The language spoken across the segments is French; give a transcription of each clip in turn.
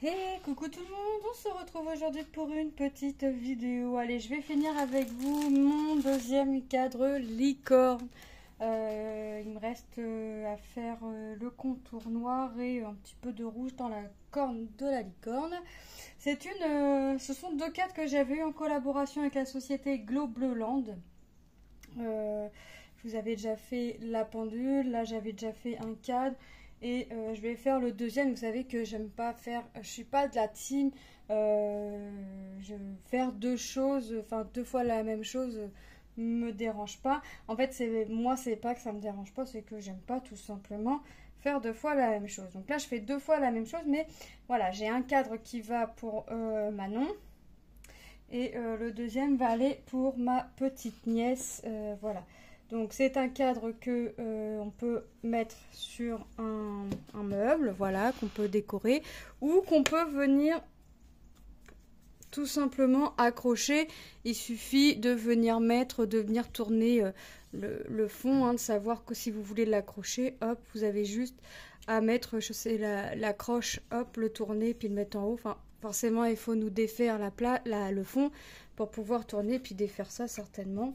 Hey, coucou tout le monde, on se retrouve aujourd'hui pour une petite vidéo. Allez, je vais finir avec vous mon deuxième cadre licorne. Il me reste à faire le contour noir et un petit peu de rouge dans la corne de la licorne. Ce sont deux cadres que j'avais eu en collaboration avec la société Glow Bleuland. Je vous avais déjà fait la pendule, là j'avais déjà fait un cadre. Et je vais faire le deuxième. Vous savez que j'aime pas faire, je suis pas de la team faire deux choses, enfin deux fois la même chose me dérange pas. En fait, c'est pas que ça me dérange pas, c'est que j'aime pas tout simplement faire deux fois la même chose. Donc là je fais deux fois la même chose, mais voilà, j'ai un cadre qui va pour Manon et le deuxième va aller pour ma petite nièce. Voilà. Donc c'est un cadre que on peut mettre sur un meuble, voilà, qu'on peut décorer, ou qu'on peut venir tout simplement accrocher. Il suffit de venir mettre, de venir tourner le fond, hein, de savoir que si vous voulez l'accrocher, hop, vous avez juste à mettre, je sais, la croche, hop, le tourner, puis le mettre en haut. Enfin, forcément, il faut nous défaire le fond pour pouvoir tourner, puis défaire ça certainement.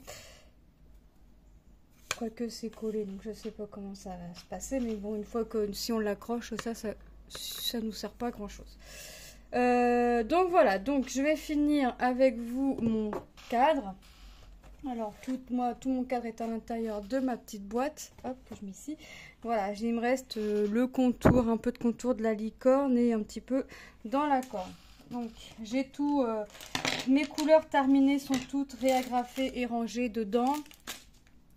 Quoique c'est collé, donc je sais pas comment ça va se passer, mais bon, une fois que si on l'accroche, ça nous sert pas à grand chose. Donc voilà, donc je vais finir avec vous mon cadre. Alors tout mon cadre est à l'intérieur de ma petite boîte, hop, que je mets ici. Voilà, il me reste le contour, un peu de contour de la licorne et un petit peu dans la corne. Donc j'ai tout, mes couleurs terminées sont toutes réagrafées et rangées dedans.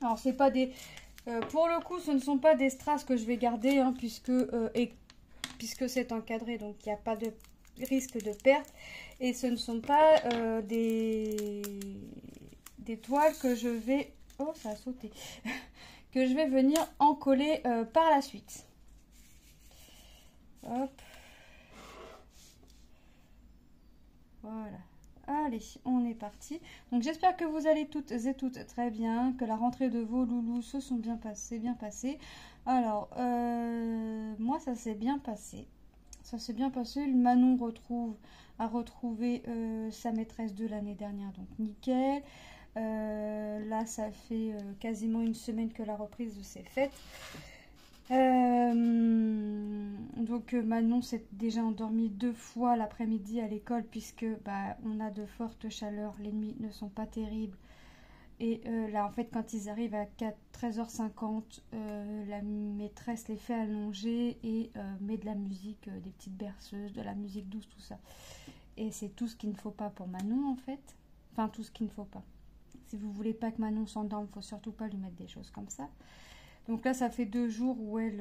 Alors c'est pas des, pour le coup ce ne sont pas des strass que je vais garder, hein, puisque c'est encadré, donc il n'y a pas de risque de perte. Et ce ne sont pas des toiles que je vais, oh ça a sauté, que je vais venir encoller par la suite. Hop. Voilà. Allez, on est parti. Donc j'espère que vous allez toutes et toutes très bien, que la rentrée de vos loulous se sont bien passées. Alors, moi ça s'est bien passé. Ça s'est bien passé. Manon a retrouvé sa maîtresse de l'année dernière, donc nickel. Là, ça fait quasiment une semaine que la reprise s'est faite. Donc Manon s'est déjà endormie 2 fois l'après-midi à l'école, puisque on a de fortes chaleurs, les nuits ne sont pas terribles. Et là en fait quand ils arrivent à 13h50, la maîtresse les fait allonger et met de la musique, des petites berceuses, de la musique douce, tout ça. Et c'est tout ce qu'il ne faut pas pour Manon en fait. Enfin tout ce qu'il ne faut pas. Si vous voulez pas que Manon s'endorme, il ne faut surtout pas lui mettre des choses comme ça. Donc là, ça fait 2 jours où elle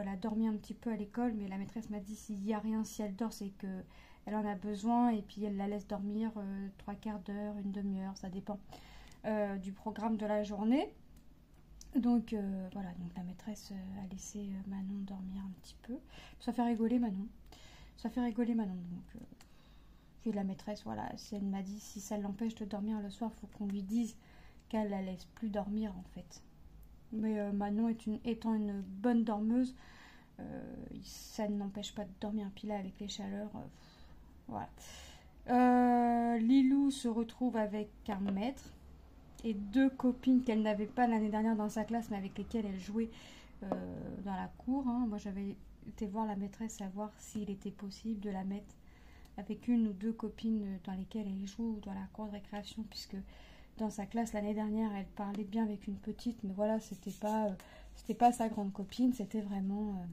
a dormi un petit peu à l'école, mais la maîtresse m'a dit s'il n'y a rien, si elle dort, c'est qu'elle en a besoin, et puis elle la laisse dormir 3/4 d'heure, une demi-heure, ça dépend du programme de la journée. Donc voilà, donc la maîtresse a laissé Manon dormir un petit peu. Ça fait rigoler Manon. Donc puis la maîtresse, voilà, elle m'a dit si ça l'empêche de dormir le soir, il faut qu'on lui dise qu'elle la laisse plus dormir en fait. Mais Manon étant une bonne dormeuse, ça ne n'empêche pas de dormir. Puis là, avec les chaleurs, voilà. Lilou se retrouve avec un maître et 2 copines qu'elle n'avait pas l'année dernière dans sa classe, mais avec lesquelles elle jouait dans la cour. Hein. Moi, j'avais été voir la maîtresse, savoir s'il était possible de la mettre avec 1 ou 2 copines dans lesquelles elle joue dans la cour de récréation, puisque dans sa classe l'année dernière elle parlait bien avec une petite, mais voilà, c'était pas sa grande copine, c'était vraiment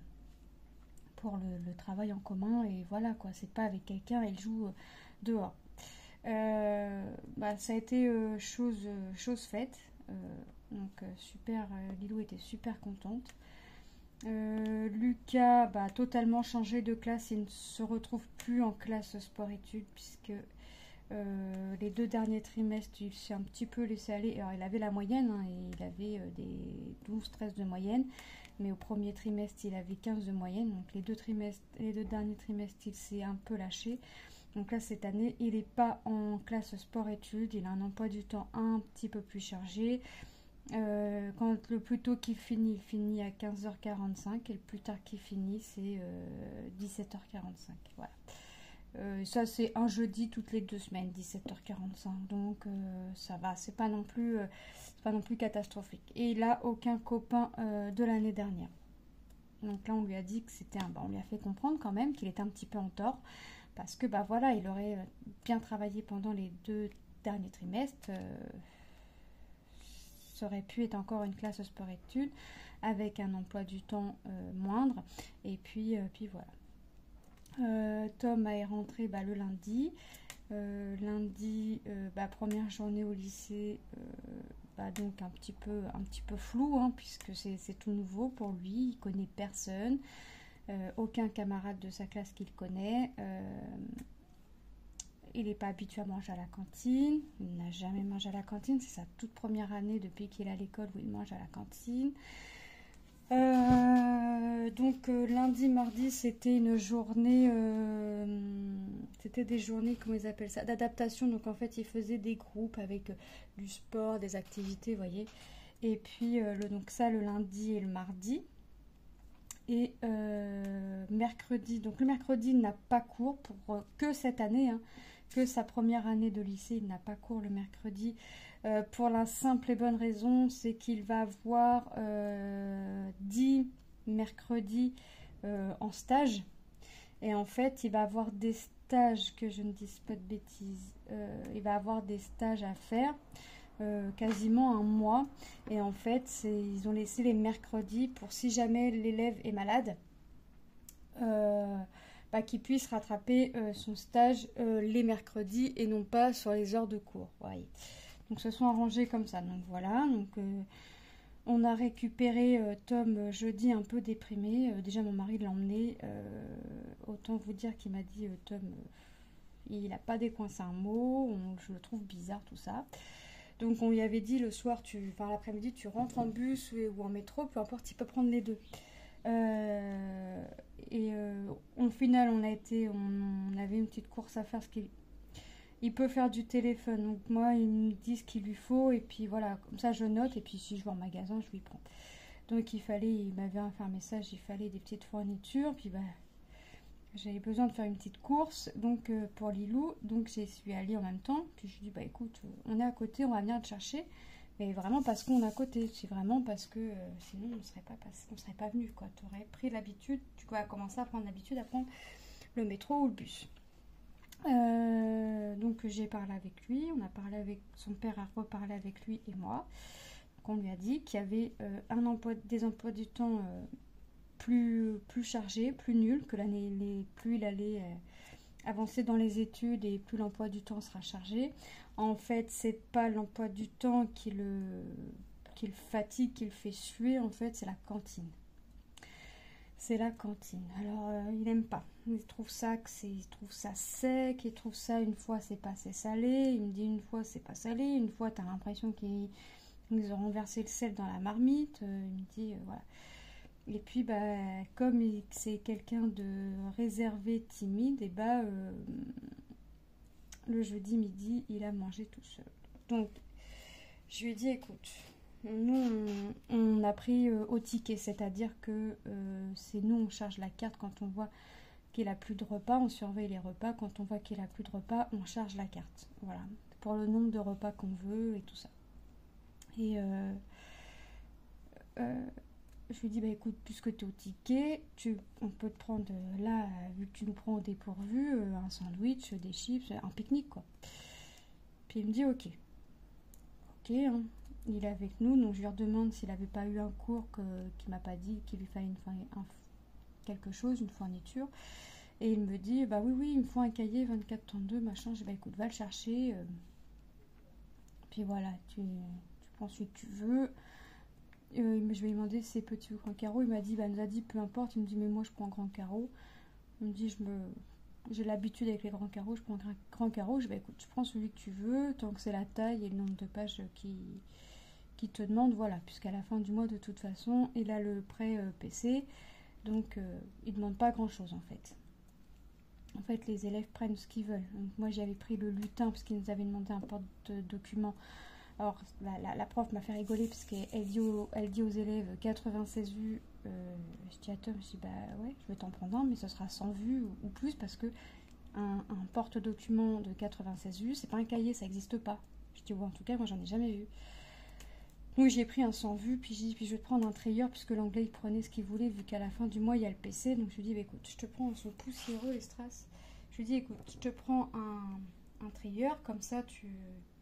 pour le travail en commun, et voilà quoi, c'est pas avec quelqu'un, elle joue dehors. Ça a été chose faite, donc super, Lilou était super contente. Lucas totalement changé de classe, il ne se retrouve plus en classe sport-études, puisque les 2 derniers trimestres il s'est un petit peu laissé aller. Alors il avait la moyenne, hein, et il avait des 12-13 de moyenne, mais au premier trimestre il avait 15 de moyenne, donc les 2 derniers trimestres il s'est un peu lâché. Donc là cette année il n'est pas en classe sport-études, il a un emploi du temps un petit peu plus chargé. Quand le plus tôt qu'il finit, il finit à 15h45, et le plus tard qu'il finit c'est 17h45, voilà. Ça, c'est un jeudi toutes les 2 semaines, 17h45. Donc, ça va. C'est pas non plus catastrophique. Et il a aucun copain de l'année dernière. Donc là, on lui a dit que c'était on lui a fait comprendre quand même qu'il était un petit peu en tort. Parce que, voilà, il aurait bien travaillé pendant les 2 derniers trimestres. Ça aurait pu être encore une classe sport-études avec un emploi du temps moindre. Et puis voilà. Tom est rentré le lundi. Lundi, première journée au lycée, donc un petit peu flou, hein, puisque c'est tout nouveau pour lui. Il connaît personne, aucun camarade de sa classe qu'il connaît. Il n'est pas habitué à manger à la cantine. Il n'a jamais mangé à la cantine. C'est sa toute première année depuis qu'il est à l'école où il mange à la cantine. Donc lundi, mardi, c'était une journée, c'était des journées, comment ils appellent ça, d'adaptation. Donc en fait, ils faisaient des groupes avec du sport, des activités, vous voyez. Et puis donc ça le lundi et le mardi. Et mercredi, donc le mercredi il n'a pas cours pour que cette année, hein, que sa première année de lycée, il n'a pas cours le mercredi. Pour la simple et bonne raison, c'est qu'il va avoir 10 mercredis en stage. Et en fait, il va avoir des stages, que je ne dise pas de bêtises, il va avoir des stages à faire, quasiment un mois. Et en fait, ils ont laissé les mercredis pour si jamais l'élève est malade, qu'il puisse rattraper son stage les mercredis et non pas sur les heures de cours. Voyez. Donc, se sont arrangés comme ça. Donc, voilà. Donc, on a récupéré Tom jeudi un peu déprimé. Déjà, mon mari l'a emmené. Autant vous dire qu'il m'a dit Tom, il n'a pas décoincé un mot. Je le trouve bizarre, tout ça. Donc, on lui avait dit le soir, l'après-midi, tu rentres en bus ou en métro, peu importe, il peut prendre les deux. Au final, on avait une petite course à faire parce qu'il peut faire du téléphone. Donc moi, il me dit ce qu'il lui faut et puis voilà, comme ça je note et puis si je vais en magasin, je lui prends. Donc il m'avait fait un message, il fallait des petites fournitures. Puis j'avais besoin de faire une petite course donc pour Lilou. Donc j'y suis allée en même temps. Puis je lui dis écoute, on est à côté, on va venir te chercher. Mais vraiment parce qu'on est à côté, c'est vraiment parce que sinon on ne serait pas venu quoi. Tu aurais pris l'habitude, tu vas commencer à prendre l'habitude à prendre le métro ou le bus. Donc j'ai parlé avec lui, son père a reparlé avec lui et moi. Donc on lui a dit qu'il y avait des emplois du temps plus chargés, plus nuls, que plus il allait avancer dans les études et plus l'emploi du temps sera chargé. En fait, c'est pas l'emploi du temps qui le fatigue, qui le fait suer, en fait, c'est la cantine. C'est la cantine. Alors, il n'aime pas. Il trouve ça sec, il trouve ça, une fois, c'est pas assez salé. Il me dit, une fois, c'est pas salé. Une fois, tu as l'impression qu'ils ont renversé le sel dans la marmite. Il me dit, voilà. Et puis, comme c'est quelqu'un de réservé, timide, et le jeudi midi, il a mangé tout seul. Donc, je lui ai dit, écoute, nous, on a pris au ticket, c'est-à-dire que c'est nous, on charge la carte quand on voit qu'il a plus de repas, on surveille les repas. Quand on voit qu'il a plus de repas, on charge la carte. Voilà, pour le nombre de repas qu'on veut et tout ça. Et je lui dis, écoute, puisque tu es au ticket, on peut te prendre là, vu que tu nous prends au dépourvu, un sandwich, des chips, un pique-nique, quoi. Puis il me dit, ok, hein. Il est avec nous, donc je lui redemande s'il n'avait pas eu un cours qu'il m'a pas dit, qu'il lui fallait quelque chose, une fourniture. Et il me dit, oui, il me faut un cahier 24-32, machin. Je dis, écoute, va le chercher. Puis voilà, tu prends celui que tu veux. Je vais lui demander si c'est petit ou grand carreau. Il m'a dit, nous a dit, peu importe. Il me dit, mais moi, je prends grand carreau. Il me dit, j'ai l'habitude avec les grands carreaux, je prends un grand carreau. Je dis, écoute, tu prends celui que tu veux, tant que c'est la taille et le nombre de pages qui te demande, voilà, puisqu'à la fin du mois, de toute façon, il a le prêt PC. Donc, il ne demande pas grand-chose, en fait. En fait, les élèves prennent ce qu'ils veulent. Donc, moi, j'avais pris le lutin, parce qu'ils nous avaient demandé un porte-document. Alors, la prof m'a fait rigoler, parce qu'elle dit aux élèves 96 vues. Je dis à Tom, ouais, je vais t'en prendre un, mais ce sera 100 vues ou plus, parce que un porte-document de 96 vues, c'est pas un cahier, ça n'existe pas. Je dis, ouais, en tout cas, moi, j'en ai jamais vu. Donc j'ai pris un 100 vues, puis j'ai dit, puis je vais te prendre un trieur, puisque l'anglais, il prenait ce qu'il voulait, vu qu'à la fin du mois, il y a le PC. Donc je lui dis, bah, écoute, je te prends, ils sont poussiéreux, les strass. Je lui dis, écoute, je te prends un trieur, comme ça, tu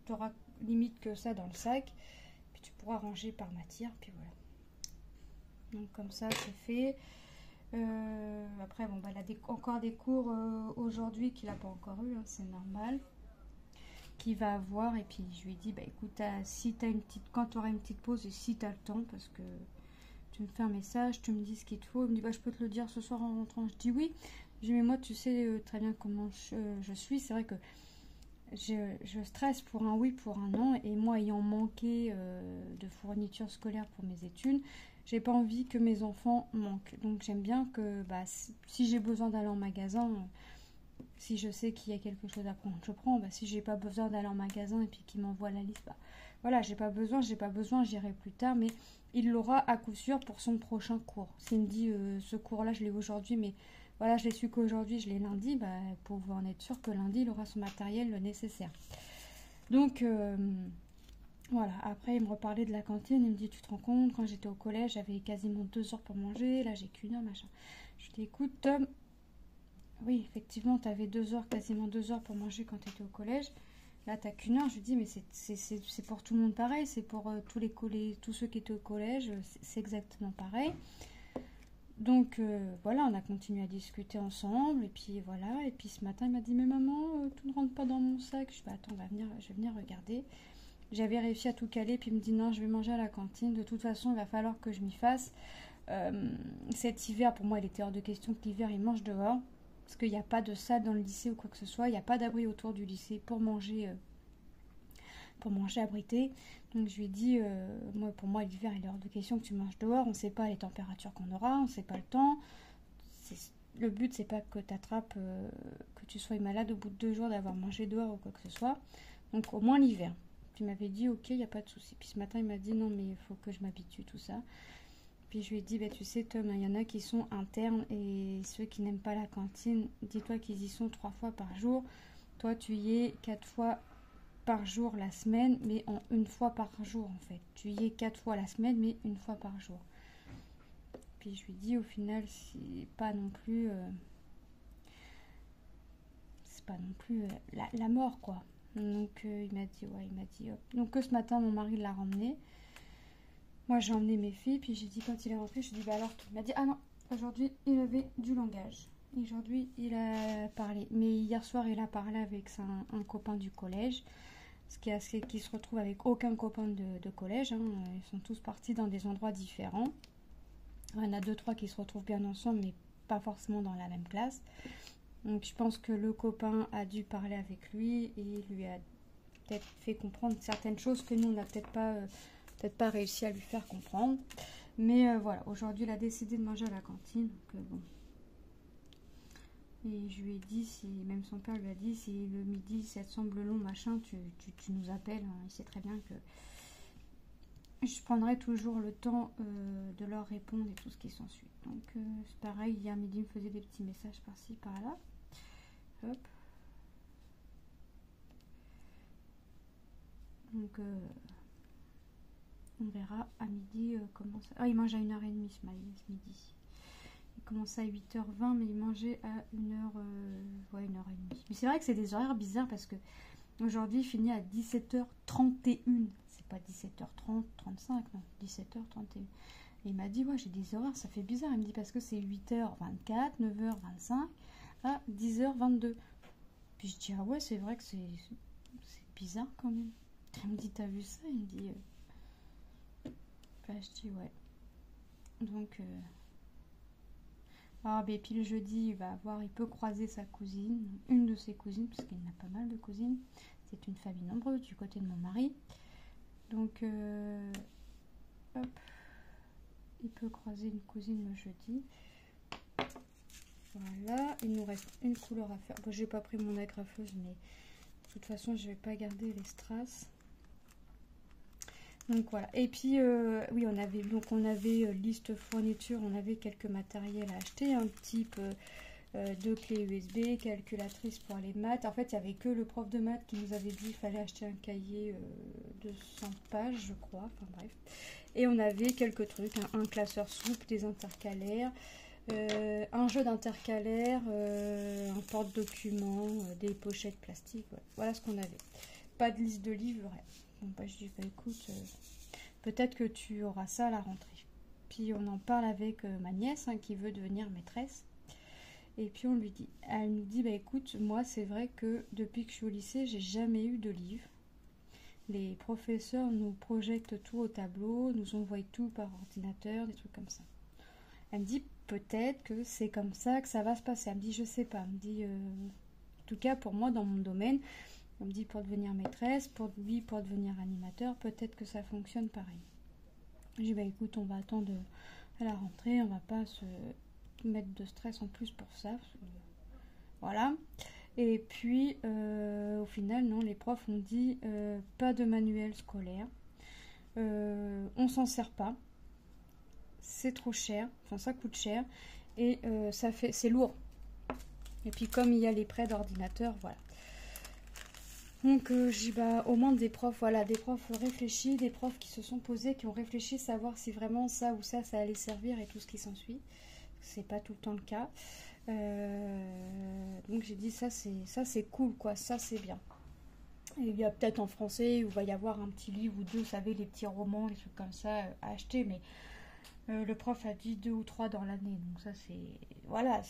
auras limite que ça dans le sac, puis tu pourras ranger par matière, puis voilà. Donc comme ça, c'est fait. Après, bon, bah, elle a encore des cours aujourd'hui qu'il n'a pas encore eu, hein, c'est normal. Qu'il va avoir, et puis je lui ai dit, bah écoute, si t'as une petite, quand tu auras une petite pause et si tu as le temps, parce que tu me fais un message, tu me dis ce qu'il te faut. Il me dit, bah je peux te le dire ce soir en rentrant. Je dis oui. Je dis, mais moi, tu sais très bien comment je suis. C'est vrai que je stresse pour un oui, pour un non, et moi, ayant manqué de fournitures scolaires pour mes études, j'ai pas envie que mes enfants manquent. Donc j'aime bien que bah, si j'ai besoin d'aller en magasin, si je sais qu'il y a quelque chose à prendre, je prends. Bah, si j'ai pas besoin d'aller en magasin et puis qu'il m'envoie la liste, bah voilà, j'ai pas besoin, j'irai plus tard, mais il l'aura à coup sûr pour son prochain cours. S'il me dit ce cours-là, je l'ai aujourd'hui, mais voilà, je l'ai su qu'aujourd'hui, je l'ai lundi, bah, pour vous en être sûr que lundi, il aura son matériel nécessaire. Donc voilà, après il me reparlait de la cantine, il me dit, tu te rends compte, quand j'étais au collège, j'avais quasiment 2 heures pour manger, là j'ai qu'une heure, machin. Je dis, écoute Tom, oui, effectivement, tu avais 2 heures, quasiment 2 heures pour manger quand tu étais au collège. Là, tu n'as qu'une heure. Je lui dis, mais c'est pour tout le monde pareil. C'est pour tous ceux qui étaient au collège. C'est exactement pareil. Donc, voilà, on a continué à discuter ensemble. Et puis, voilà. Et puis, ce matin, il m'a dit, mais maman, tout ne rentre pas dans mon sac. Je dis, bah, attends, je vais venir regarder. J'avais réussi à tout caler. Puis, il me dit, non, je vais manger à la cantine. De toute façon, il va falloir que je m'y fasse. Cet hiver, pour moi, il était hors de question que l'hiver, il mange dehors. Parce qu'il n'y a pas de salle dans le lycée ou quoi que ce soit. Il n'y a pas d'abri autour du lycée pour manger abrité. Donc je lui ai dit, pour moi l'hiver il est hors de question que tu manges dehors. On ne sait pas les températures qu'on aura, on ne sait pas le temps. Le but c'est pas que tu attrapes, que tu sois malade au bout de 2 jours d'avoir mangé dehors ou quoi que ce soit. Donc au moins l'hiver. Puis il m'avait dit ok, il n'y a pas de souci. Puis ce matin il m'a dit non mais il faut que je m'habitue tout ça. Puis je lui ai dit, bah, tu sais Tom, il y en a qui sont internes et ceux qui n'aiment pas la cantine, dis-toi qu'ils y sont 3 fois par jour. Toi, tu y es 4 fois par jour la semaine, mais en 1 fois par jour en fait. Tu y es 4 fois la semaine, mais 1 fois par jour. Puis je lui ai dit, au final, c'est pas non plus la mort, quoi. Donc il m'a dit, ouais, il m'a dit, hop. Donc ce matin, mon mari l'a ramené. Moi, j'ai emmené mes filles, puis j'ai dit, quand il est rentré, je lui ai dit, bah alors, il m'a dit, ah non, aujourd'hui, il avait du langage. Aujourd'hui, il a parlé. Mais hier soir, il a parlé avec un copain du collège, qui se retrouve avec aucun copain de collège. Hein. Ils sont tous partis dans des endroits différents. Il y en a 2-3 qui se retrouvent bien ensemble, mais pas forcément dans la même classe. Donc, je pense que le copain a dû parler avec lui et lui a peut-être fait comprendre certaines choses que nous, on n'a peut-être pas réussi à lui faire comprendre. Mais voilà, aujourd'hui, il a décidé de manger à la cantine. Donc, bon. Et je lui ai dit, même son père lui a dit, si le midi, ça te semble long, machin, tu nous appelles. Hein. Il sait très bien que je prendrai toujours le temps de leur répondre et tout ce qui s'ensuit. Donc, c'est pareil, hier midi, il me faisait des petits messages par-ci, par-là. Hop. Donc, on verra à midi comment ça... Ah, il mange à 1h30 ce midi. Il commençait à 8h20, mais il mangeait à 1h30. Mais c'est vrai que c'est des horaires bizarres parce que aujourd'hui, il finit à 17h31. C'est pas 17h30, 35, non, 17h31. Et il m'a dit, ouais, j'ai des horaires, ça fait bizarre. Il me dit, parce que c'est 8h24, 9h25 à 10h22. Puis je dis, ah ouais, c'est vrai que c'est bizarre quand même. Il me dit, t'as vu ça? Il me dit... Bah, je dis, ouais. Donc... Ah, ben, puis le jeudi, il peut croiser sa cousine, une de ses cousines, parce qu'il en a pas mal de cousines. C'est une famille nombreuse du côté de mon mari. Donc, hop, il peut croiser une cousine le jeudi. Voilà, il nous reste une couleur à faire. Bon, j'ai pas pris mon agrafeuse, mais de toute façon, je vais pas garder les strass. Donc voilà, et puis oui, on avait liste fourniture, on avait quelques matériels à acheter, un type 2 clés USB, calculatrice pour les maths. En fait, il n'y avait que le prof de maths qui nous avait dit qu'il fallait acheter un cahier de 100 pages, je crois. Enfin bref. Et on avait quelques trucs, hein, un classeur souple, des intercalaires, un jeu d'intercalaires, un porte-documents, des pochettes plastiques. Voilà ce qu'on avait. Pas de liste de livres. Bon, bah, je dis, bah, écoute, peut-être que tu auras ça à la rentrée. Puis on en parle avec ma nièce, hein, qui veut devenir maîtresse. Et puis on lui dit, elle nous dit, bah écoute, moi c'est vrai que depuis que je suis au lycée, j'ai jamais eu de livre. Les professeurs nous projettent tout au tableau, nous envoient tout par ordinateur, des trucs comme ça. Elle me dit, peut-être que c'est comme ça que ça va se passer. Elle me dit, je sais pas. Elle me dit, en tout cas pour moi dans mon domaine, elle me dit pour devenir maîtresse, pour lui pour devenir animateur, peut-être que ça fonctionne pareil. Je dis, bah écoute, on va attendre à la rentrée, on va pas se mettre de stress en plus pour ça. Voilà. Et puis, au final, non, les profs ont dit pas de manuel scolaire. On s'en sert pas. C'est trop cher. Enfin, ça coûte cher. Et c'est lourd. Et puis, comme il y a les prêts d'ordinateur, voilà. Donc, je dis, bah, au moins des profs, voilà, des profs réfléchis, des profs qui se sont posés, qui ont réfléchi, savoir si vraiment ça ou ça allait servir et tout ce qui s'ensuit. C'est pas tout le temps le cas. Donc j'ai dit ça c'est cool quoi, ça c'est bien. Et il y a peut-être en français où il va y avoir un petit livre ou deux, vous savez, les petits romans, les trucs comme ça à acheter, mais le prof a dit 2 ou 3 dans l'année, donc ça c'est voilà,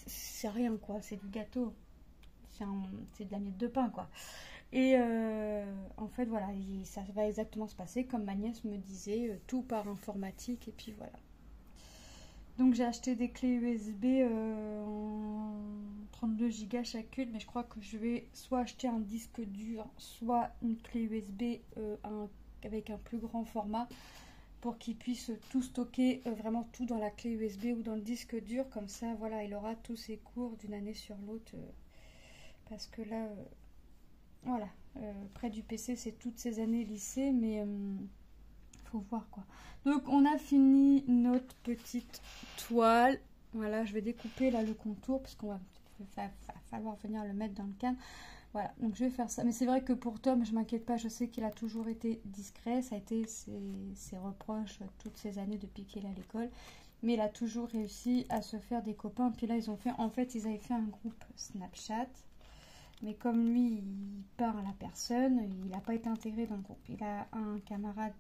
c'est rien quoi, c'est du gâteau, c'est de la miette de pain quoi. Et en fait voilà, ça va exactement se passer comme ma nièce me disait, tout par informatique et puis voilà. Donc j'ai acheté des clés USB en 32 Go chacune, mais je crois que je vais soit acheter un disque dur, soit une clé USB avec un plus grand format pour qu'il puisse tout stocker, vraiment tout dans la clé USB ou dans le disque dur. Comme ça, voilà, il aura tous ses cours d'une année sur l'autre. Parce que là, voilà, près du PC, c'est toutes ces années lycée, mais faut voir quoi. Donc on a fini notre petite toile. Voilà, je vais découper là le contour parce qu'on va falloir venir le mettre dans le cadre. Voilà, donc je vais faire ça. Mais c'est vrai que pour Tom, je m'inquiète pas, je sais qu'il a toujours été discret. Ça a été ses reproches toutes ces années depuis qu'il est à l'école. Mais il a toujours réussi à se faire des copains. Puis là, ils avaient fait un groupe Snapchat. Mais comme lui, il parle à personne, il n'a pas été intégré dans le groupe. Il a un camarade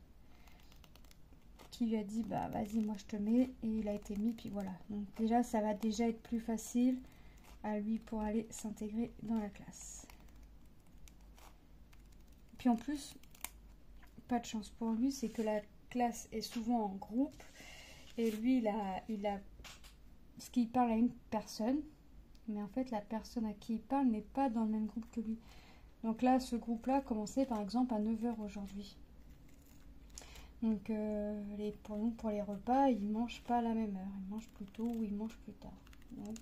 qui lui a dit bah vas-y moi je te mets, et il a été mis, puis voilà. Donc déjà ça va déjà être plus facile à lui pour aller s'intégrer dans la classe. Puis en plus, pas de chance pour lui, c'est que la classe est souvent en groupe et lui il a ce qu'il parle à une personne, mais en fait la personne à qui il parle n'est pas dans le même groupe que lui. Donc là ce groupe là commençait par exemple à 9 h aujourd'hui. Donc pour les repas, ils mangent pas à la même heure. Ils mangent plus tôt ou ils mangent plus tard. Donc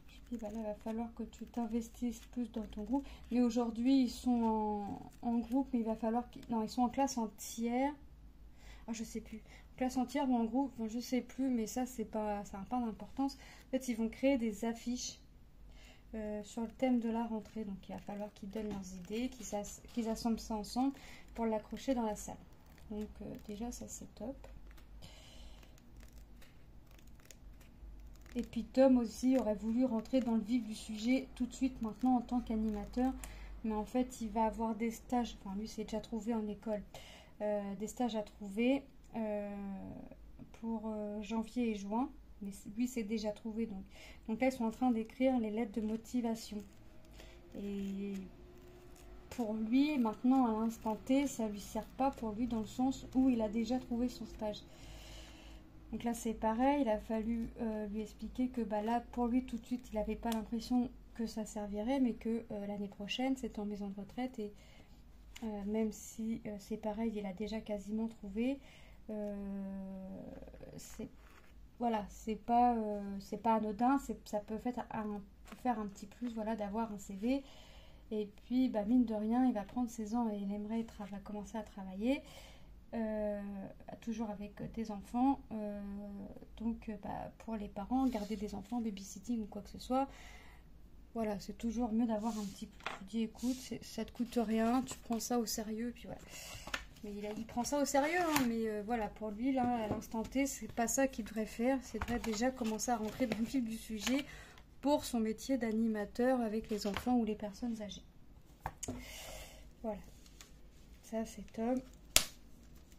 je dis, bah là, il va falloir que tu t'investisses plus dans ton groupe. Mais aujourd'hui, ils sont en groupe, mais il va falloir qu'ils... Non, ils sont en classe entière. Ah, je sais plus. Classe entière ou en groupe, enfin, je sais plus, mais ça n'a pas d'importance. En fait, ils vont créer des affiches sur le thème de la rentrée. Donc il va falloir qu'ils donnent leurs idées, qu'ils assemblent ça ensemble pour l'accrocher dans la salle. Donc déjà ça c'est top. Et puis Tom aussi aurait voulu rentrer dans le vif du sujet tout de suite maintenant en tant qu'animateur. Mais en fait il va avoir des stages, enfin lui c'est déjà trouvé en école, des stages à trouver pour janvier et juin. Mais lui c'est déjà trouvé donc là ils sont en train d'écrire les lettres de motivation. Et pour lui, maintenant, à l'instant T, ça lui sert pas pour lui dans le sens où il a déjà trouvé son stage. Donc là, c'est pareil, il a fallu lui expliquer que bah, là, pour lui, tout de suite, il n'avait pas l'impression que ça servirait, mais que l'année prochaine, c'est en maison de retraite. Et même si c'est pareil, il a déjà quasiment trouvé, c'est pas anodin, ça peut faire un petit plus, voilà, d'avoir un CV. Et puis, bah, mine de rien, il va prendre 16 ans et il aimerait commencer à travailler. toujours avec des enfants. Donc pour les parents, garder des enfants, babysitting ou quoi que ce soit, voilà, c'est toujours mieux d'avoir un petit... Je dis écoute, ça te coûte rien, tu prends ça au sérieux, puis voilà. Mais il prend ça au sérieux, hein, mais voilà, pour lui, là, à l'instant T, c'est pas ça qu'il devrait faire. C'est devrait déjà commencer à rentrer dans le vif du sujet pour son métier d'animateur avec les enfants ou les personnes âgées. Voilà. Ça, c'est Tom.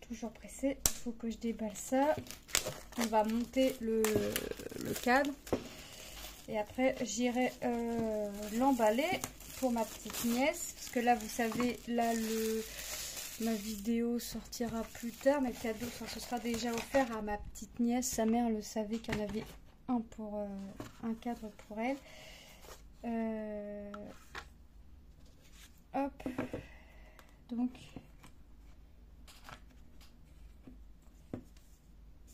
Toujours pressé. Il faut que je déballe ça. On va monter le cadre. Et après, j'irai l'emballer pour ma petite nièce. Parce que là, vous savez, là, ma vidéo sortira plus tard. Mais le cadeau, enfin, ce sera déjà offert à ma petite nièce. Sa mère le savait qu'il y en avait un cadre pour elle. Hop. Donc...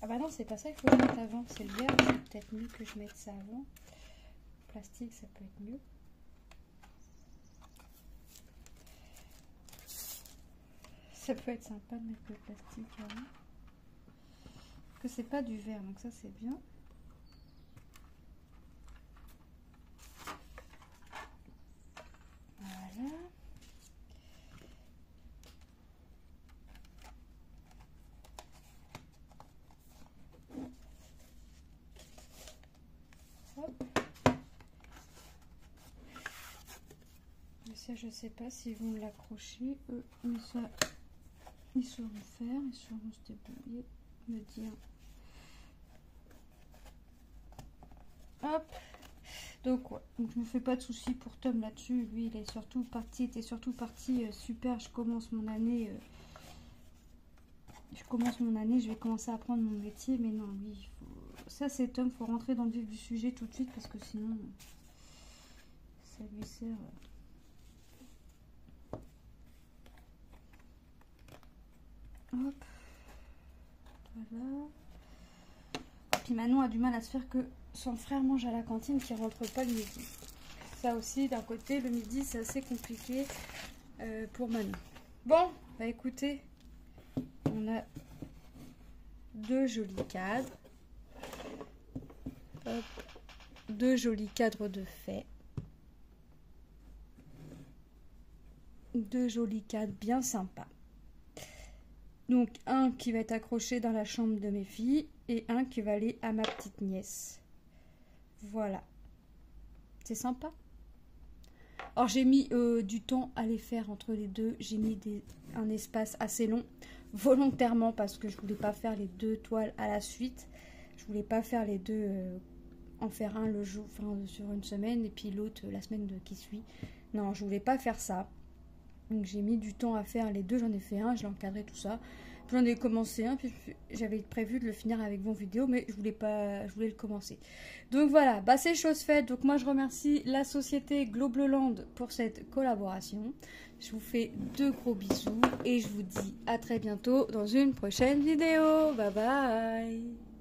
Ah bah non, c'est pas ça, il faut le mettre avant. C'est le verre, c'est peut-être mieux que je mette ça avant. Le plastique, ça peut être mieux. Ça peut être sympa de mettre le plastique avant. Parce que c'est pas du verre, donc ça c'est bien. Voilà. Hop. Mais ça, je sais pas s'ils vont l'accrocher. Eux, mais ça, ils sauront faire, ils sauront se débrouiller, me dire. Hop. Donc, ouais. Donc je me fais pas de soucis pour Tom là-dessus. Lui, il est surtout parti, super. Je commence mon année. Je vais commencer à apprendre mon métier, mais non, oui, ça c'est Tom, faut rentrer dans le vif du sujet tout de suite parce que sinon ça lui sert. Hop, voilà. Puis Manon a du mal à se faire que son frère mange à la cantine qui rentre pas le midi. Ça aussi, d'un côté, le midi c'est assez compliqué pour Manon. Bon, bah écoutez, on a deux jolis cadres. Hop. Deux jolis cadres de fées. Deux jolis cadres bien sympas. Donc un qui va être accroché dans la chambre de mes filles et un qui va aller à ma petite nièce. Voilà. C'est sympa. Alors j'ai mis du temps à les faire entre les deux. J'ai mis un espace assez long. Volontairement parce que je voulais pas faire les deux toiles à la suite. Je voulais pas faire les deux, en faire un le jour, enfin sur une semaine et puis l'autre la semaine qui suit. Non, je voulais pas faire ça. Donc j'ai mis du temps à faire les deux. J'en ai fait un, je l'ai encadré tout ça. J'en ai commencé un, puis j'avais prévu de le finir avec vos vidéos, mais je voulais le commencer. Donc voilà, bah c'est chose faite. Donc moi je remercie la société Globloland pour cette collaboration. Je vous fais de gros bisous et je vous dis à très bientôt dans une prochaine vidéo. Bye bye.